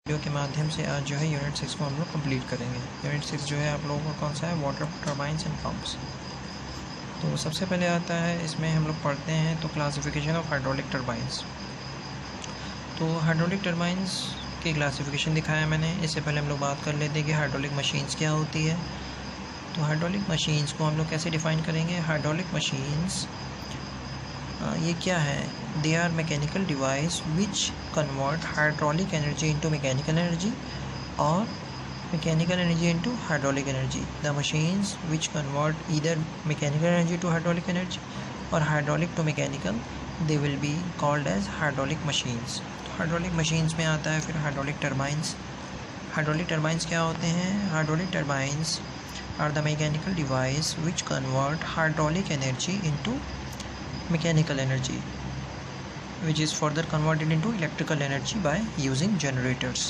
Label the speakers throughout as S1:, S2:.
S1: Video के माध्यम से आज जो है यूनिट 6 को हम लोग कंप्लीट करेंगे। यूनिट 6 जो है आप लोगों का कौन सा है, वाटर टर्बाइंस एंड पंप्स। तो सबसे पहले आता है, इसमें हम लोग पढ़ते हैं तो क्लासिफिकेशन ऑफ हाइड्रोलिक टर्बाइंस। तो हाइड्रोलिक टर्बाइंस की क्लासिफिकेशन दिखाया मैंने। इससे पहले हम लोग बात कर लेते हैं कि हाइड्रोलिक मशीन्स क्या होती है। तो हाइड्रोलिक मशीन्स को हम लोग कैसे डिफ़ाइन करेंगे। हाइड्रोलिक मशीन्स ये क्या है, they are mechanical device which convert hydraulic energy into mechanical energy और mechanical energy into hydraulic energy. The machines which convert either mechanical energy to hydraulic energy और hydraulic to mechanical, they will be called as hydraulic machines. तो hydraulic machines में आता है फिर hydraulic turbines. Hydraulic turbines क्या होते हैं। Hydraulic turbines are the mechanical device which convert hydraulic energy into mechanical energy which is further converted into electrical energy by using generators।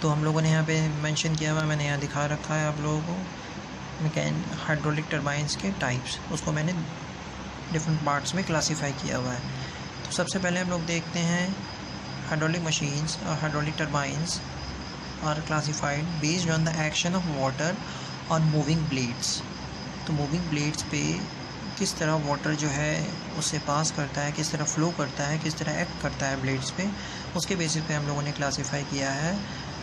S1: तो हम लोगों ने यहाँ पे मेंशन किया हुआ, मैंने यहाँ दिखा रखा है आप लोगों को हाइड्रोलिक टर्बाइंस के टाइप्स, उसको मैंने डिफरेंट पार्ट्स में क्लासीफाई किया हुआ है। तो सबसे पहले हम लोग देखते हैं हाइड्रोलिक मशीन्स और hydraulic turbines are classified based on the action of water on moving blades. तो मूविंग ब्लेड्स पे किस तरह वाटर जो है उससे पास करता है, किस तरह फ्लो करता है, किस तरह एक्ट करता है ब्लेड्स पे, उसके बेसिस पे हम लोगों ने क्लासीफाई किया है।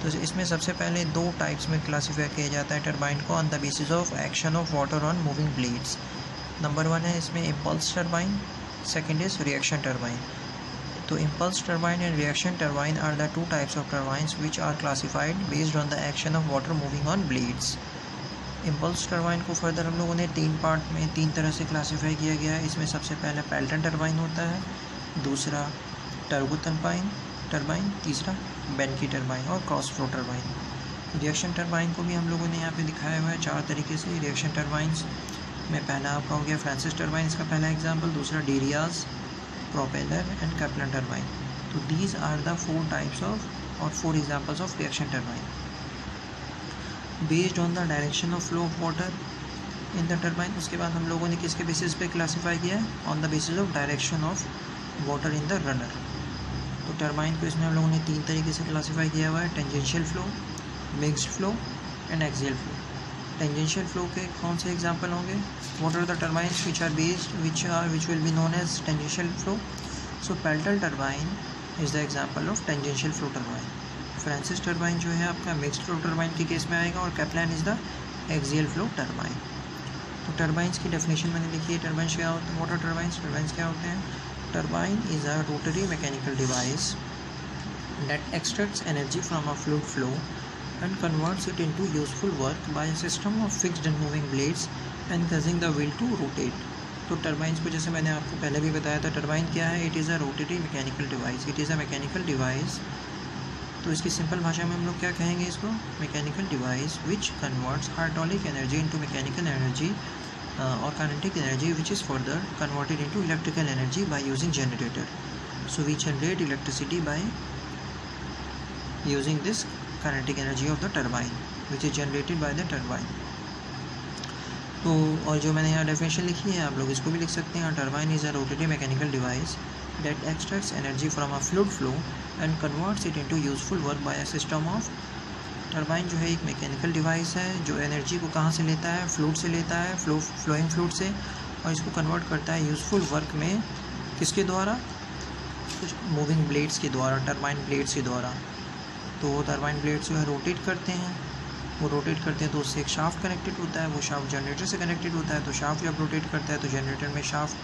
S1: तो इसमें सबसे पहले दो टाइप्स में क्लासीफाई किया जाता है टरबाइन को, on the basis of action of water on moving blades. Number 1 है इसमें impulse turbine, second is reaction turbine. तो impulse turbine and reaction turbine are the two types of turbines which are classified based on the action of water moving on blades. Impulse turbine को further हम लोगों ने तीन तरह से classify किया गया है। इसमें सबसे पहले पेल्टन टरबाइन होता है, दूसरा टर्बो टरबाइन, तीसरा बेनकी टरबाइन और cross flow turbine. Reaction turbine को भी हम लोगों ने यहाँ पे दिखाया हुआ है 4 तरीके से। रिएक्शन टरबाइंस में पहला आपका हो गया फ्रांसिस टरबाइन, इसका पहला एग्जाम्पल, दूसरा Deriaz, propeller and Kaplan turbine. तो these are the 4 types of और 4 examples of reaction turbine. Based on the direction of flow of water in the turbine, उसके बाद हम लोगों ने किसके बेसिस पे क्लासीफाई किया है, on the basis of direction of water in the runner. तो टरबाइन को इसमें हम लोगों ने 3 तरीके से क्लासीफाई किया हुआ है, tangential flow, mixed flow and axial flow. Tangential flow के कौन से एग्जाम्पल होंगे, what are the turbines which are based which will be known as tangential flow. So Pelton turbine is the example of tangential flow turbine. Francis turbine जो है आपका mixed flow turbine के case में आएगा और Kaplan is the axial flow turbine. तो turbines की definition मैंने लिखी है। टरबाइंस क्या होते हैं, वाटर टरबाइंस क्या होते हैं। Turbine is a rotary mechanical device that extracts energy from a fluid flow and converts it into useful work by a system of fixed and moving blades and causing the wheel to rotate. तो turbines को जैसे मैंने आपको पहले भी बताया था, turbine क्या है, it is a rotary mechanical device, it is a mechanical device. तो इसकी सिंपल भाषा में हम लोग क्या कहेंगे इसको, mechanical device which converts hydraulic energy into mechanical energy और kinetic energy which is further converted into electrical energy by using generator. So we generate electricity by using this kinetic energy of the turbine which is generated by the turbine. तो और जो मैंने यहाँ definition लिखी है आप लोग इसको भी लिख सकते हैं। Turbine is a rotary mechanical device that extracts energy from a fluid flow and converts it into useful work by a system of। Turbine जो है एक मैकेनिकल डिवाइस है जो एनर्जी को कहाँ से लेता है, फ्लूइड से लेता है, फ्लोइंग फ्लूइड से, और इसको कन्वर्ट करता है यूज़फुल वर्क में, किसके द्वारा, कुछ मूविंग ब्लेड्स के द्वारा, टरबाइन ब्लेड्स के द्वारा। तो टरबाइन ब्लेड्स जो है रोटेट करते हैं, वो रोटेट करते हैं तो उससे एक शाफ्ट कनेक्टेड होता है, वो शाफ्ट जनरेटर से कनेक्टेड होता है। तो शाफ्ट जब रोटेट करता है तो जनरेटर में शाफ्ट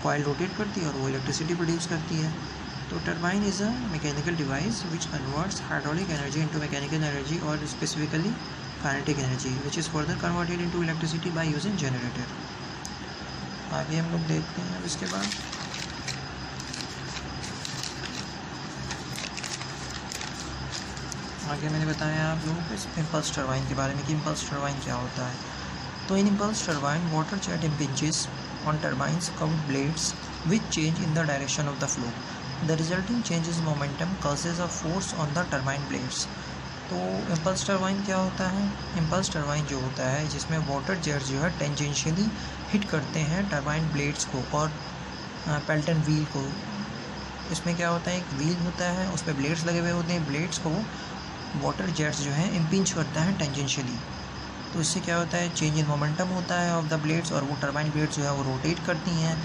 S1: कॉइल रोटेट करती है और वो इलेक्ट्रिसिटी प्रोड्यूस करती है। तो turbine is a mechanical device which converts hydraulic energy into mechanical energy और specifically kinetic energy which is further converted into electricity by using generator. आगे हम लोग देखते हैं अब इसके बाद आगे मैंने बताया आप लोगों को इम्पल्स टरबाइन के बारे में कि इम्पल्स टरबाइन क्या होता है। तो in impulse turbine water jet impinges on turbines curved blades which change in the direction of the flow. The resulting change in momentum causes a force on the turbine blades. तो impulse turbine क्या होता है, impulse turbine जो होता है जिसमें water jets जो है टेंजेंशियली हिट करते हैं टरबाइन ब्लेड्स को और पेल्टन व्हील को इसमें क्या होता है, एक व्हील होता है, उस पर ब्लेड्स लगे हुए होते हैं, ब्लेड्स को वाटर जेट्स जो है इम्पिंच करता है टेंजेंशियली, तो इससे क्या होता है, चेंज इन मोमेंटम होता है ऑफ द ब्लेड्स, और वो टरबाइन ब्लेड्स जो है वो रोटेट करती हैं।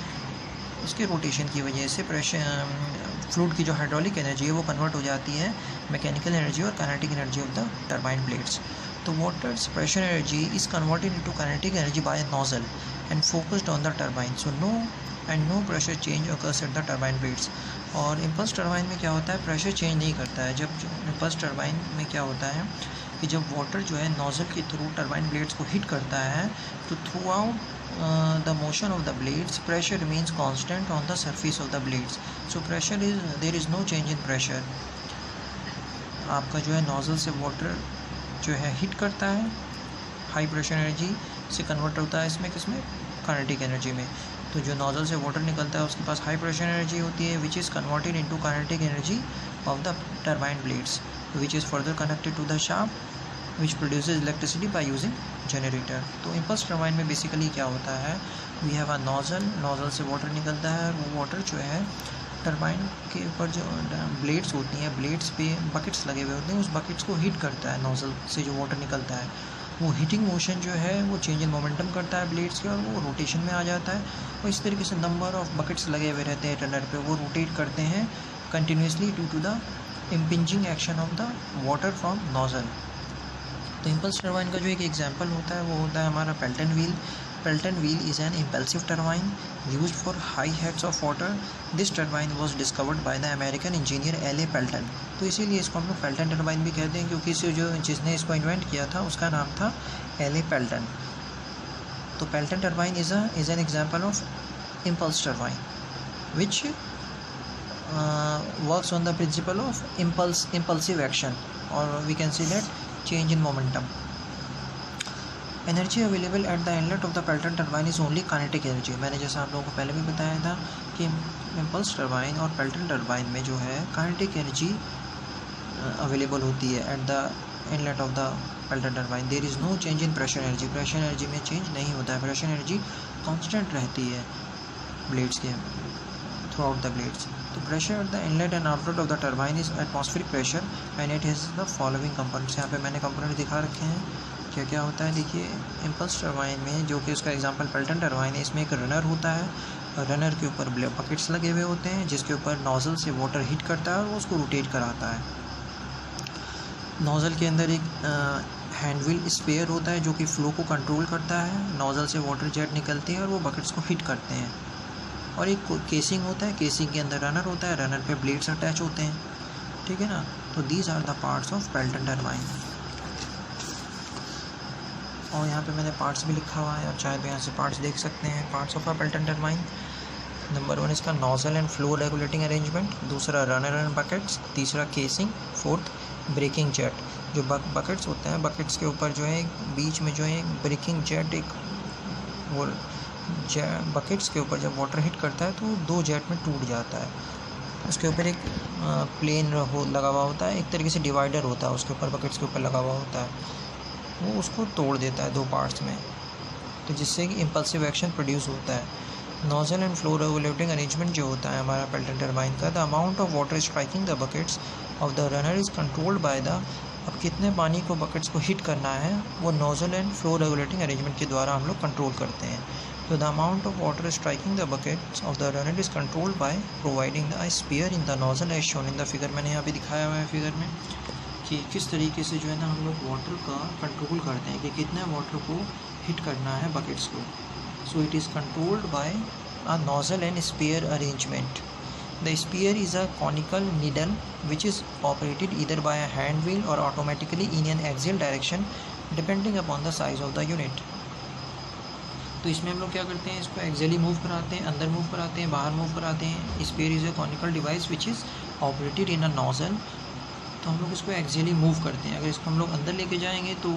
S1: इसके रोटेशन की वजह से प्रेशर फ्लूइड की जो हाइड्रोलिक एनर्जी है वो कन्वर्ट हो जाती है मैकेनिकल एनर्जी और kinetic energy of the turbine blades. तो water's pressure energy is converted into kinetic energy by nozzle and focused on the turbine, so no pressure change occurs at the turbine blades। और impulse turbine में क्या होता है, pressure change नहीं करता है। जब इम्पल्स टरबाइन में क्या होता है कि जब वाटर जो है नोजल के थ्रू टरबाइन ब्लेड्स को हिट करता है, तो throughout the motion of the blades pressure remains constant on the surface of the blades, so pressure is there is no change in pressure. आपका जो है नोजल से water जो है हिट करता है, हाई प्रेशर एनर्जी से convert होता है इसमें किसमें, काइनेटिक एनर्जी में। तो जो नोजल से वाटर निकलता है उसके पास हाई प्रेशर एनर्जी होती है which is converted into kinetic energy of the turbine blades which is further connected to the shaft which produces electricity by using generator. तो इम्पल्स टरबाइन में बेसिकली क्या होता है, वी हैव अ नोजल से water निकलता है, वो water जो है टरबाइन के ऊपर जो ब्लेड्स होती हैं, ब्लेड्स पे बकेट्स लगे हुए होते हैं, उस बकेट्स को हीट करता है नोजल से जो वाटर निकलता है। वो हीटिंग मोशन जो है वो चेंज इन मोमेंटम करता है ब्लेड्स के, और वो रोटेशन में आ जाता है, और इस तरीके से नंबर ऑफ बकेट्स लगे हुए रहते हैं टनर पे, वो रोटेट करते हैं continuously due to the impinging action of the water from nozzle. तो इम्पल्स टरबाइन का जो एक एग्जांपल होता है वो होता है हमारा Pelton wheel. Pelton wheel is an impulsive turbine used for high heads of water. This turbine was discovered by the American engineer L.A. Pelton। तो इसीलिए इसको हम लोग पेल्टन टरबाइन भी कहते हैं, क्योंकि इसे जिसने इसको इन्वेंट किया था उसका नाम था L.A. Pelton। तो Pelton turbine is an example of impulse turbine which works on the principle of impulsive action, or we can say that change in momentum। Energy available at the inlet of the Pelton turbine is only kinetic energy. मैंने जैसा आप लोगों को पहले भी बताया था कि इम्पल्स टरबाइन और पेल्टन टरबाइन में जो है काइनेटिक एनर्जी अवेलेबल होती है at the inlet of the Pelton turbine. There is no change in pressure energy, pressure energy में चेंज नहीं होता है, प्रेशर एनर्जी कांस्टेंट रहती है ब्लेड्स के थ्रू आउट द ब्लेड्स। तो pressure at the inlet and outlet of the turbine is atmospheric pressure and it has the following components. यहाँ पे मैंने कंपोनेंट दिखा रखे हैं, क्या क्या होता है। देखिए इम्पल्स टरबाइन में, जो कि उसका एग्जांपल पेल्टन टरबाइन है, इसमें एक रनर होता है, रनर के ऊपर बकेट्स लगे हुए होते हैं जिसके ऊपर नोजल से वाटर हीट करता है और उसको रोटेट कराता है। नोजल के अंदर एक हैंड व्हील स्पेयर होता है जो कि फ्लो को कंट्रोल करता है, नोजल से वाटर जेट निकलते हैं और वो बकेट्स को हीट करते हैं। और एक केसिंग होता है, केसिंग के अंदर रनर होता है, रनर पे ब्लेड्स अटैच होते हैं, ठीक है ना। तो these are the parts of Pelton turbine. और यहाँ पे मैंने पार्ट्स भी लिखा हुआ है, आप चाहे तो यहाँ से पार्ट्स देख सकते हैं। Parts of a Pelton turbine, number 1 इसका nozzle and flow regulating arrangement, दूसरा रनर एंड बकेट्स, तीसरा केसिंग, फोर्थ ब्रेकिंग जेट। जो बकेट्स होते हैं, बकेट्स के ऊपर जो है बीच में जो है ब्रेकिंग जेट, एक वो बकेट्स के ऊपर जब वाटर हिट करता है तो 2 जेट में टूट जाता है। उसके ऊपर एक प्लेन लगा हुआ होता है, एक तरीके से डिवाइडर होता है उसके ऊपर, बकेट्स के ऊपर लगा हुआ होता है, वो उसको तोड़ देता है 2 पार्ट्स में, तो जिससे कि इम्पल्सिव एक्शन प्रोड्यूस होता है। Nozzle and flow regulating arrangement जो होता है हमारा पेल्टन टरबाइन का, the amount of water striking the buckets of the runner is controlled by the, अब कितने पानी को बकेट्स को हिट करना है वो nozzle and flow regulating arrangement के द्वारा हम लोग कंट्रोल करते हैं। तो the amount of water striking the buckets of the runner is controlled by providing the spear in the nozzle as shown in the figure. मैंने यहाँ पे दिखाया हुआ है फिगर में कि किस तरीके से जो है ना हम लोग वाटर का कंट्रोल करते हैं कि कितने वाटर को हिट करना है बकेट्स को। So it is controlled by a nozzle and spear arrangement. The spear is a conical needle which is operated either by a hand wheel और automatically in an axial direction depending upon the size of the unit. तो इसमें हम लोग क्या करते हैं, इसको axially move कराते हैं, अंदर मूव कराते हैं, बाहर मूव कराते हैं। Spear is a conical device which is operated in a nozzle, तो हम लोग इसको एक्सियली मूव करते हैं। अगर इसको हम लोग अंदर लेके जाएंगे तो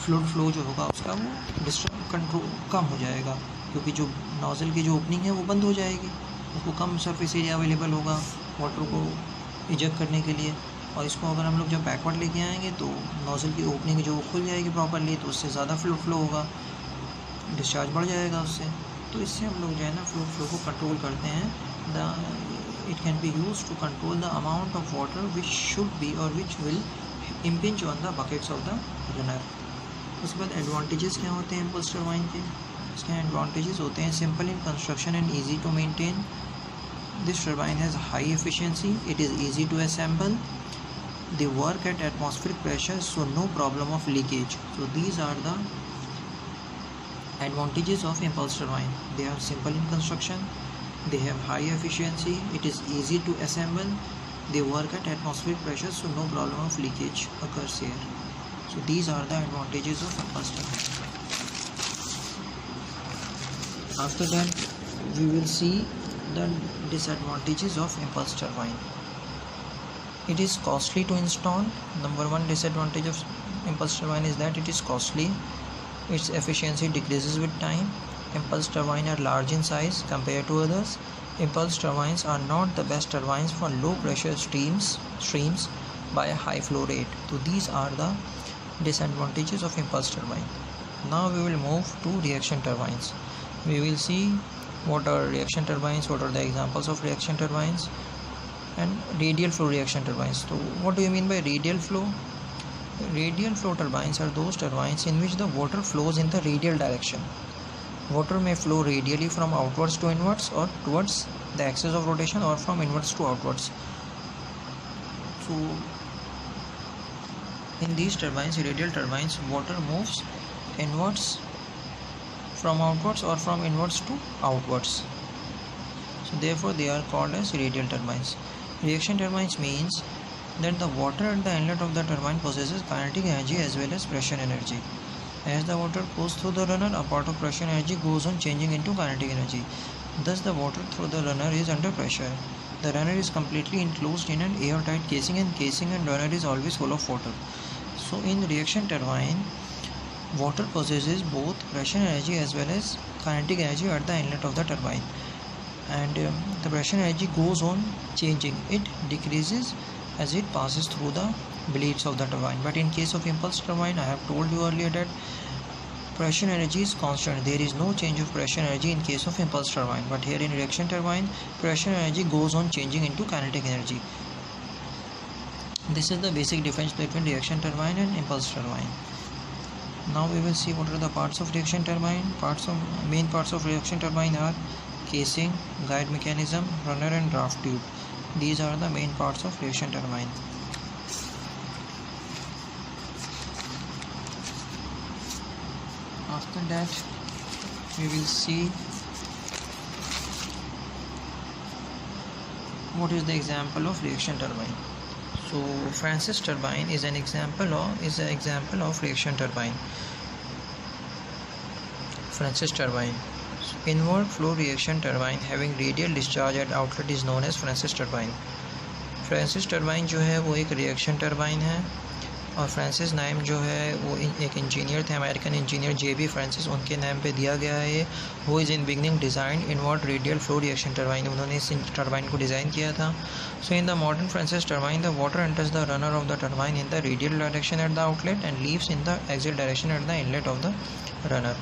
S1: फ्लूइड फ्लो जो होगा उसका वो डिस्टर्ब कंट्रोल कम हो जाएगा, क्योंकि जो नोजल की जो ओपनिंग है वो बंद हो जाएगी, उसको कम सरफेस एरिया अवेलेबल होगा वाटर को इजेक्ट करने के लिए। और इसको अगर हम लोग जब बैकवर्ड लेके आएंगे तो नोजल की ओपनिंग जो खुल जाएगी प्रॉपरली, तो उससे ज़्यादा फ्लूइड फ्लो होगा, डिस्चार्ज बढ़ जाएगा उससे। तो इससे हम लोग जो है ना फ्लूइड फ्लो को कंट्रोल करते हैं। it can be used to control the amount of water which should be or which will impinge on the buckets of the runner. उसके बाद एडवांटेजेस क्या होते हैं इम्पल्स टरबाइन के? इसके एडवांटेजेस होते हैं simple in construction and easy to maintain. This turbine has high efficiency, it is easy to assemble, they work at atmospheric pressure, so no problem of leakage. So these are the advantages of impulse turbine. They are simple in construction, they have high efficiency, it is easy to assemble, they work at atmospheric pressure, so no problem of leakage occurs here. So these are the advantages of impulse turbine. After that we will see the disadvantages of impulse turbine. It is costly to install. Number one disadvantage of impulse turbine is that it is costly. Its efficiency decreases with time. Impulse turbines are large in size compared to others. Impulse turbines are not the best turbines for low pressure streams by a high flow rate. So these are the disadvantages of impulse turbine. Now we will move to reaction turbines. We will see what are reaction turbines, what are the examples of reaction turbines, and radial flow reaction turbines. So what do you mean by radial flow? Radial flow turbines are those turbines in which the water flows in the radial direction. Water may flow radially from outwards to inwards or towards the axis of rotation or from inwards to outwards. So in these turbines, radial turbines, water moves inwards from outwards or from inwards to outwards. So therefore they are called as radial turbines. Reaction turbines means that the water at the inlet of the turbine possesses kinetic energy as well as pressure energy. As the water goes through the runner, a part of pressure energy goes on changing into kinetic energy. Thus the water through the runner is under pressure. The runner is completely enclosed in an airtight casing and runner is always full of water. So in reaction turbine, water possesses both pressure energy as well as kinetic energy at the inlet of the turbine. And the pressure energy goes on changing. It decreases as it passes through the blades of the turbine. But in case of impulse turbine, I have told you earlier that pressure energy is constant. There is no change of pressure energy in case of impulse turbine. But here in reaction turbine, pressure energy goes on changing into kinetic energy. This is the basic difference between reaction turbine and impulse turbine. Now we will see what are the parts of reaction turbine. Main parts of reaction turbine are casing, guide mechanism, runner and draft tube. These are the main parts of reaction turbine. After that we will see what is the example of reaction turbine. So Francis turbine is an example of reaction turbine. Francis turbine. Inward flow reaction turbine having radial discharge at outlet is known as Francis turbine. Francis turbine जो है वो एक reaction turbine है और Francis नाम जो है वो एक इंजीनियर थे, अमेरिकन इंजीनियर J.B. फ्रांसिस, उनके नाम पे दिया गया है ये. वो is in beginning design inward radial flow reaction turbine. उन्होंने इस टर्बाइन को डिज़ाइन किया था. So in the modern Francis turbine the water enters the runner of the turbine in the radial direction at the outlet and leaves in the axial direction at the inlet of the runner.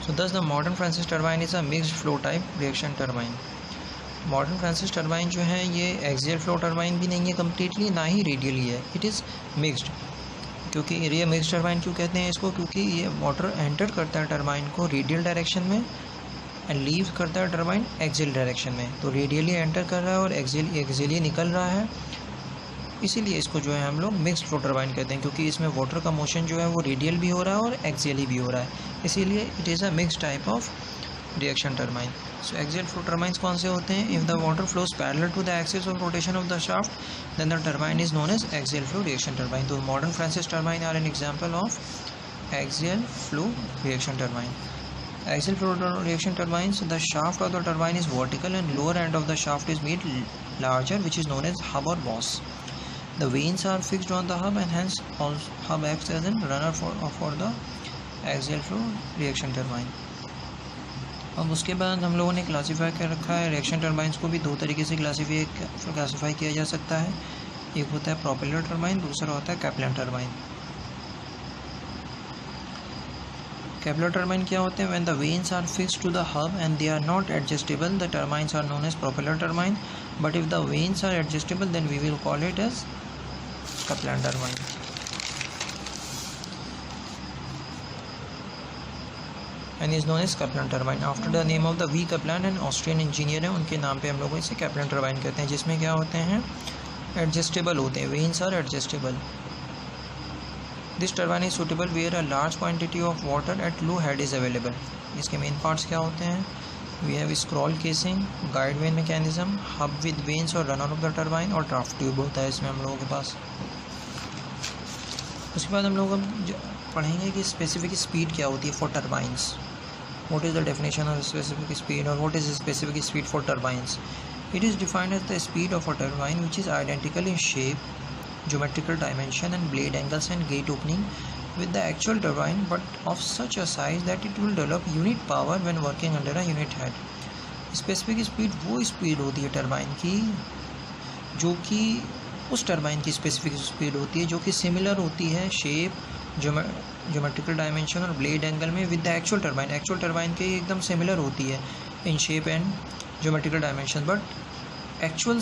S1: So thus the modern Francis turbine is a mixed flow type reaction turbine. Modern Francis turbine जो है ये axial flow turbine भी नहीं है completely, ना ही radially है. It is mixed. क्योंकि ये मिक्स्ड टर्बाइन क्यों कहते हैं इसको? क्योंकि ये वाटर एंटर करता है टर्बाइन को रेडियल डायरेक्शन में एंड लीव करता है टर्बाइन एक्सियल डायरेक्शन में. तो रेडियली एंटर कर रहा है और एक्सियली निकल रहा है, इसीलिए इसको जो है हम लोग मिक्स्ड फ्लो टर्बाइन कहते हैं. क्योंकि इसमें वाटर का मोशन जो है वो रेडियल भी हो रहा है और एक्सियली भी हो रहा है, इसीलिए it is a mixed type of reaction turbine. So axial flow turbines कौन से होते हैं? If the water flows parallel to the axis of rotation of the shaft then the turbine is known as axial flow reaction turbine. तो modern Francis turbine are an example of axial flow reaction turbine. Axial flow reaction turbines, the shaft of the turbine is vertical and lower end of the shaft is made larger, which is known as hub or boss. The vanes are fixed on the hub and hence hub acts as a runner for the axial flow reaction turbine. अब उसके बाद हम लोगों ने classify कर रखा है reaction turbines को भी दो तरीके से क्लासीफाई किया जा सकता है. एक होता है प्रोपेलर टर्बाइन, दूसरा होता है कैपलन टर्बाइन. केपलर टर्बाइन क्या होते हैं? When the vanes are fixed to the hub and they are not adjustable the turbines are known as propeller turbine, but if the vanes are adjustable then we will call it as Kaplan turbine. And is known as Kaplan turbine after the name of the V Kaplan, and Austrian engineer है, उनके नाम पे हम लोग इसे Kaplan turbine कहते हैं, जिसमें क्या होते हैं? एडजस्टेबल होते हैं, vanes are adjustable. This turbine is suitable where a large quantity of water at low head is available. इसके मेन पार्ट्स क्या होते हैं? We have scroll casing, guide vane mechanism, hub with vanes और runner of the turbine, और draft tube होता है इसमें हम लोगों के पास। उसके बाद हम लोग पढ़ेंगे कि स्पेसिफिक स्पीड क्या होती है for turbines. What is the definition of specific speed, और what is specific speed for turbines? It is defined as the speed of a turbine which is identical in shape, geometrical dimension and blade angles and gate opening with the actual turbine, but of such a size that it will develop unit power when working under a unit head. Specific speed वो speed होती है turbine की जो कि उस turbine की specific speed होती है जो कि सिमिलर होती है शेप, ज्योमेट्रिकल डायमेंशन और ब्लेड एंगल में with the actual turbine. Actual turbine के एकदम सिमिलर होती है in shape and geometrical dimension, but actual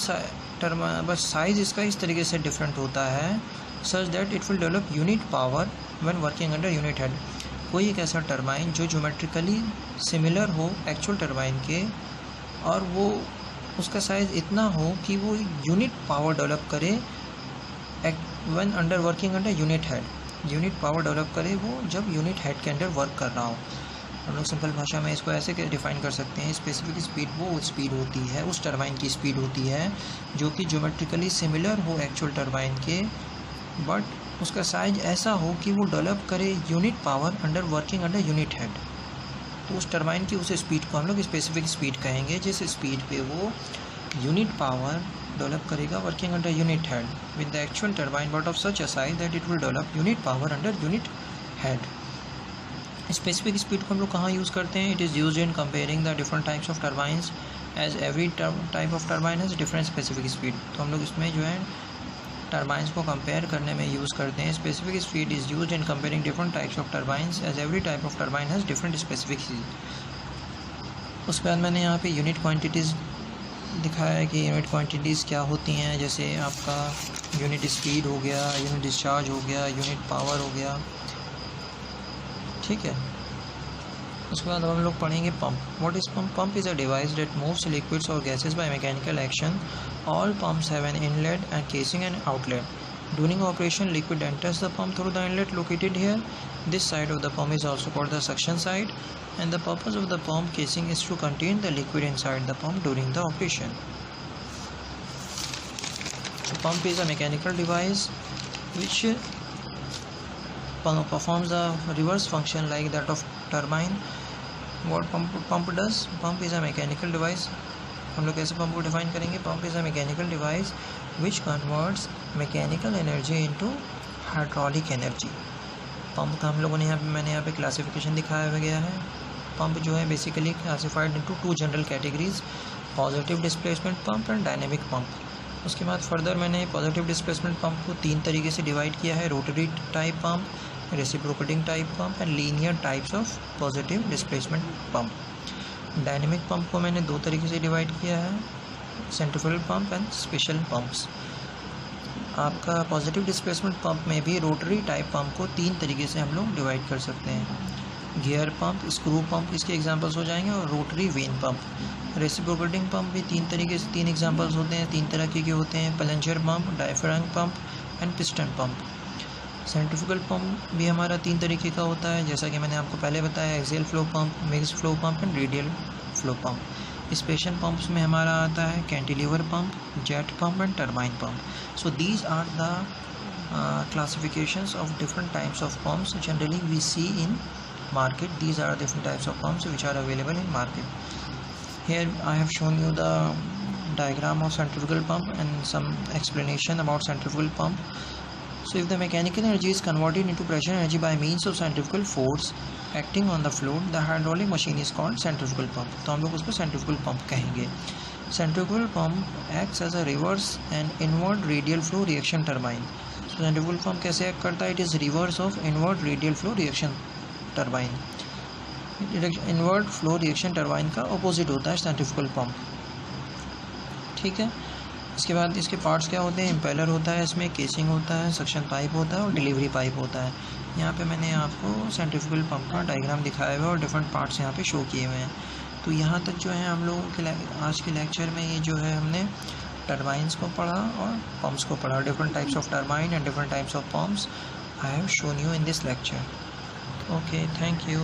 S1: बस साइज इसका इस तरीके से डिफरेंट होता है such that it will develop unit power when working under unit head. कोई एक ऐसा टर्बाइन जो ज्योमेट्रिकली सिमिलर हो एक्चुअल टर्बाइन के और वो उसका साइज इतना हो कि वो यूनिट पावर डेवलप करे when under working under unit head. Unit power develop करे वो जब यूनिट हेड के अंडर वर्क कर रहा हो। हम लोग सिंपल भाषा में इसको ऐसे डिफाइन कर सकते हैं, स्पेसिफिक स्पीड वो स्पीड होती है, उस टर्बाइन की स्पीड होती है जो कि ज्योमेट्रिकली सिमिलर हो एक्चुअल टर्बाइन के, बट उसका साइज ऐसा हो कि वो डेवलप करे unit power under working under unit head. तो उस टर्बाइन की उस स्पीड को हम लोग स्पेसिफिक स्पीड कहेंगे जिस स्पीड पे वो यूनिट पावर डेवलप करेगा working under unit head with the actual turbine, but of such a size that it will develop unit power under unit head. Specific speed को हम लोग कहाँ यूज़ करते हैं? It is use in comparing the different types of turbines as every type of turbine has different specific speed. तो हम लोग इसमें जो है टर्बाइंस को कंपेयर करने में यूज़ करते हैं। Specific speed is use in comparing different types of turbines as every type of turbine has different specific speed. उसके बाद मैंने यहाँ पे यूनिट क्वांटिटीज़ दिखाया है कि यूनिट क्वांटिटीज़ क्या होती हैं, जैसे आपका यूनिट स्पीड हो गया, यूनिट डिस्चार्ज हो गया, यूनिट पावर हो गया, ठीक है। उसके बाद हम लोग पढ़ेंगे pump. What is pump? Pump is a device that moves liquids और gases by mechanical action. All pumps have an inlet and casing and outlet. During operation liquid enters the pump through the inlet located here. This side of the pump is also called the suction side, and the purpose of the pump casing is to contain the liquid inside the pump during the operation. So pump is a mechanical device which performs a reverse function like that of turbine. What pump does? Pump is a mechanical device. हम लोग कैसे pump को define करेंगे? Pump is a mechanical device which converts mechanical energy into hydraulic energy. Pump का हम लोगों ने मैंने यहाँ पे क्लासिफिकेशन दिखाया गया है। पंप जो है basically classified into two general categories, positive displacement pump and dynamic pump. उसके बाद फर्दर मैंने पॉजिटिव डिस्प्लेसमेंट पंप को तीन तरीके से डिवाइड किया है: rotary type pump, reciprocating type pump and linear types of positive displacement pump. Dynamic pump को मैंने दो तरीके से डिवाइड किया है: centrifugal pump and special pumps. आपका पॉजिटिव डिस्प्लेसमेंट पंप में भी रोटरी टाइप पंप को तीन तरीके से हम लोग डिवाइड कर सकते हैं: गियर पंप, स्क्रू पंप, इसके एग्जांपल्स हो जाएंगे, और rotary when pump. Reciprocating pump भी तीन एग्जांपल्स होते हैं, तीन तरह के होते हैं: plunger pump, diaphragm pump and piston pump. Centrifugal pump भी हमारा तीन तरीके का होता है, जैसा कि मैंने आपको पहले बताया: axial flow pump, mixed flow pump and radial flow pump. Special pumps में हमारा आता है cantilever pump, jet pump and turbine pump. So these are the classifications of different types of pumps generally we see in market. These are different types of pumps which are available in market. Here I have shown you the diagram of centrifugal pump and some explanation about centrifugal pump. So if the mechanical energy is converted into pressure energy by means of centrifugal force acting on the fluid, the hydraulic machine is called centrifugal pump. तो हम लोग उसको centrifugal pump कहेंगे. Centrifugal pump acts as a reverse and inward radial flow reaction turbine. So centrifugal pump कैसे act करता है? It is reverse of inward radial flow reaction turbine. Invert flow reaction turbine का opposite होता है centrifugal pump. ठीक है, इसके बाद इसके पार्ट्स क्या होते हैं, इम्पेलर होता है, इसमें केसिंग होता है, सक्शन पाइप होता है और डिलीवरी पाइप होता है। यहाँ पे मैंने आपको सेंट्रीफ्यूगल पंप का डायग्राम दिखाया हुआ है और डिफरेंट पार्ट्स यहाँ पे शो किए हुए हैं। तो यहाँ तक जो है हम लोगों के आज के लेक्चर में ये जो है हमने टरबाइंस को पढ़ा और पम्प्स को पढ़ा, different types of turbine and different types of pumps I have shown you in this lecture. Okay, thank you.